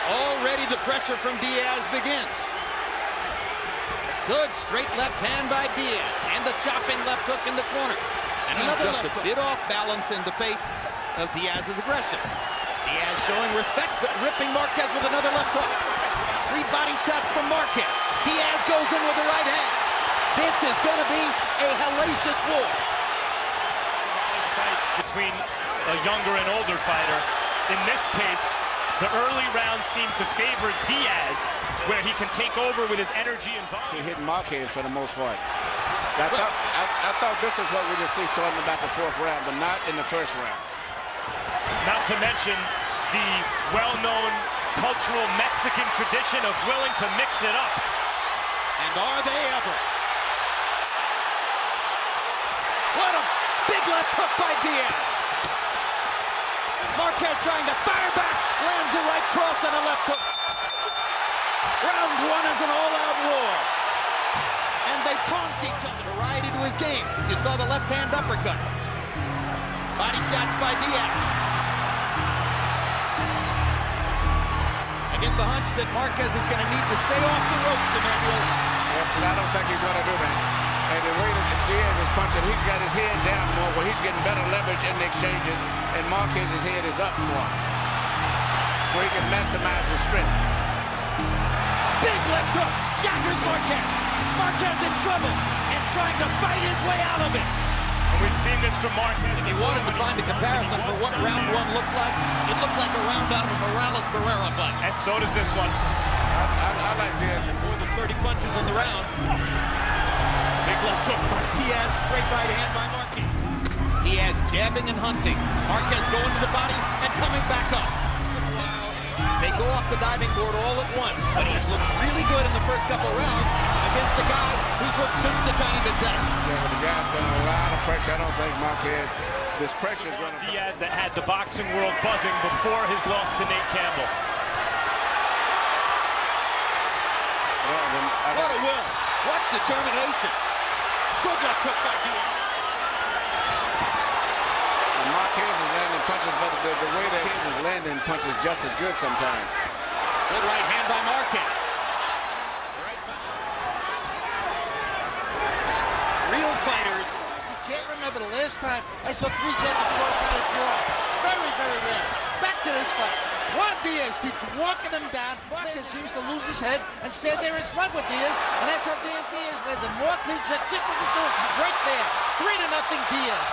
Already the pressure from Diaz begins. Good straight left hand by Diaz. And the chopping left hook in the corner. And another just a bit off balance in the face of Diaz's aggression. Diaz showing respect, ripping Marquez with another left hook. 3 body shots from Marquez. Diaz goes in with the right hand. This is going to be a hellacious war. Fights between a younger and older fighter. In this case, the early rounds seem to favor Diaz, where he can take over with his energy and volume. He hit Marquez for the most part. I thought this was what we would see starting about the 4th round, but not in the 1st round. Not to mention the well-known cultural Mexican tradition of willing to mix it up. And are they ever? What a big left hook by Diaz. Marquez trying to fire back, lands a right cross and a left hook. Round 1 is an all-out war. And they taunt each other right into his game. You saw the left-hand uppercut. Body shots by Diaz. I get the hunch that Marquez is going to need to stay off the ropes, Emmanuel. Yes, and I don't think he's going to do that. And the way that Diaz is punching, he's got his head down more, where he's getting better leverage in the exchanges, and Marquez's head is up more, where he can maximize his strength. Big left hook, shatters Marquez. Marquez in trouble, and trying to fight his way out of it. And we've seen this from Marquez. If you wanted to find a comparison for what round 1 looked like, it looked like a round out of a Morales-Barrera fight. And so does this one. I like Diaz. More than 30 punches in the round. Big left hook by Diaz, straight right hand by Marquez. Diaz jabbing and hunting. Marquez going to the body and coming back up. They go off the diving board all at once, but he's looked really good in the first couple rounds against a guy who's looked just a tiny bit better. Yeah, but the guy's feeling a lot of pressure. I don't think Marquez, this pressure is going to... Diaz that had the boxing world buzzing before his loss to Nate Campbell. What a will. What determination. Good left hook by Diaz. Marquez is landing punches, but the way that he is landing punches just as good sometimes. Good right hand by Marquez. Real fighters. You can't remember the last time I saw 3 judges score a draw. Very, very rare. Back to this fight. Juan Díaz keeps walking him down. Marquez seems to lose his head and stand there and slug with Diaz. And that's how Diaz led the more clean shots. Just like he's doing right there. 3-0 Diaz.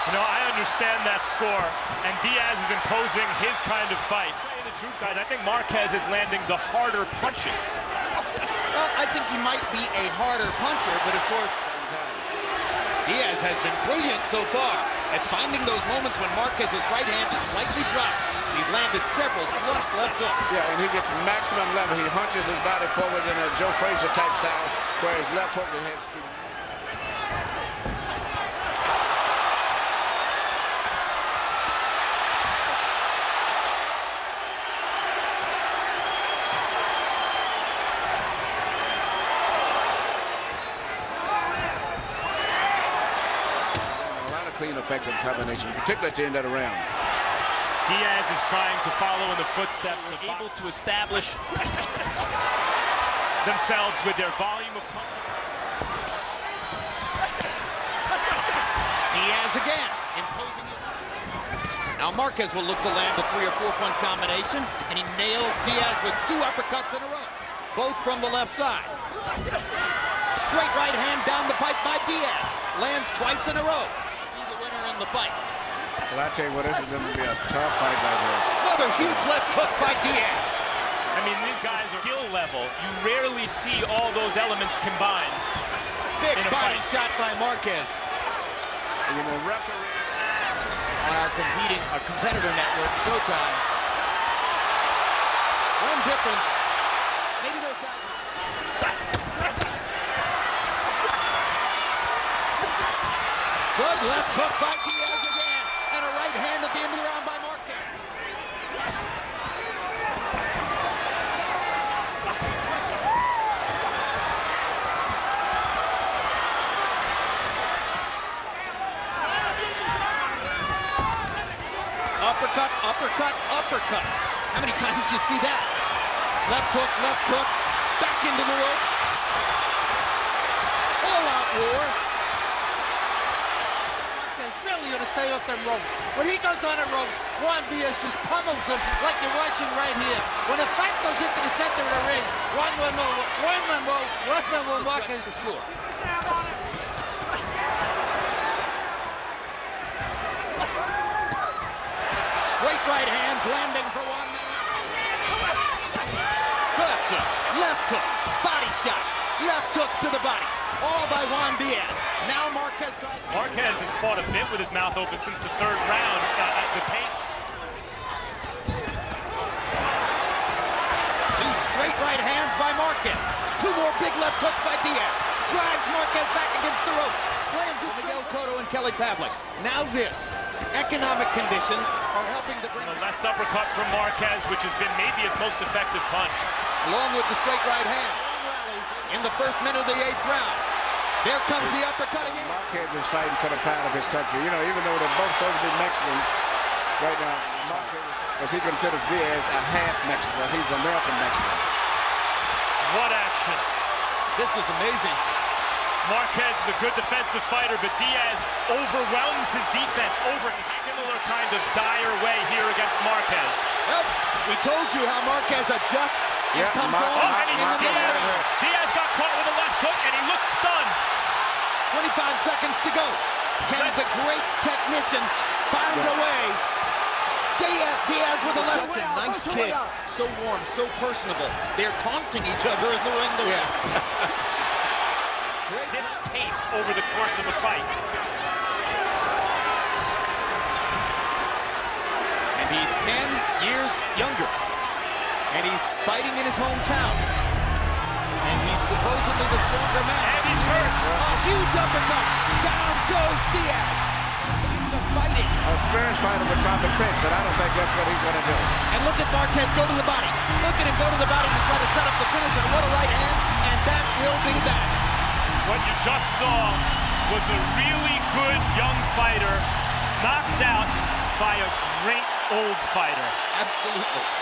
You know, I understand that score, and Diaz is imposing his kind of fight. To tell you the truth, guys, I think Marquez is landing the harder punches. Well, I think he might be a harder puncher, but of course, Diaz has been brilliant so far at finding those moments when Marquez's right hand is slightly dropped. He's landed several flush left hooks. Yeah, and he gets maximum level. He hunches his body forward in a Joe Frazier type style, where his left hook has to... clean, effective combination, particularly at the end of the round. Diaz is trying to follow in the footsteps of able to establish themselves with their volume of punches. Diaz again, imposing his... Now Marquez will look to land a 3 or 4 punch combination, and he nails Diaz with 2 uppercuts in a row, both from the left side. Straight right hand down the pipe by Diaz, lands twice in a row. The fight. Well, I tell you what, this is going to be a tough fight right here. Another huge left hook by Diaz. I mean, these guys' skill level, you rarely see all those elements combined. Big body shot by Marquez. And you know, referee on our competitor network, Showtime. One difference. Maybe those guys. Good left hook by Diaz again, and a right hand at the end of the round by Marquez. Uppercut, uppercut, uppercut. How many times do you see that? Left hook, back into the ropes. All-out war. He's really going to stay off them ropes. When he goes on the ropes, Juan Díaz just pummels him like you're watching right here. When the fight goes into the center of the ring, Juan Manuel Márquez for sure. Straight right hands landing for Juan Manuel. Good hook, left hook, body shot, left hook to the body. All by Juan Díaz. Now Marquez tries. Marquez has fought a bit with his mouth open since the third round at the pace. Two straight right hands by Marquez. Two more big left hooks by Diaz. Drives Marquez back against the ropes. Lands his Miguel Cotto and Kelly Pavlik. Now this. Economic conditions are helping to bring The left uppercut from Marquez, which has been maybe his most effective punch. along with the straight right hand. In the first minute of the 8th round. There comes the uppercut again. Marquez is fighting for the pride of his country. You know, even though they're both supposed to be Mexican, right now, Marquez, because he considers Diaz a half Mexican, because he's American Mexican. What action. This is amazing. Marquez is a good defensive fighter, but Diaz overwhelms his defense over a similar kind of dire way here against Marquez. Well, we told you how Marquez adjusts and comes on and in the middle of it. Diaz got caught with a left hook, and he looks stunned. 25 seconds to go. Can the great technician find a way? Diaz with a left. Such a nice kid. So warm, so personable. They're taunting each other in the ring. This pace over the course of the fight. And he's 10 years younger. And he's fighting in his hometown. And he's supposedly the stronger man. And he's hurt. A huge uppercut. Down goes Diaz. Back to fighting. A Spanish fighter would probably fist, but I don't think that's what he's going to do. And look at Marquez go to the body. Look at him go to the body to try to set up the finish. And what a right hand. And that will be that. What you just saw was a really good young fighter knocked out by a great old fighter. Absolutely.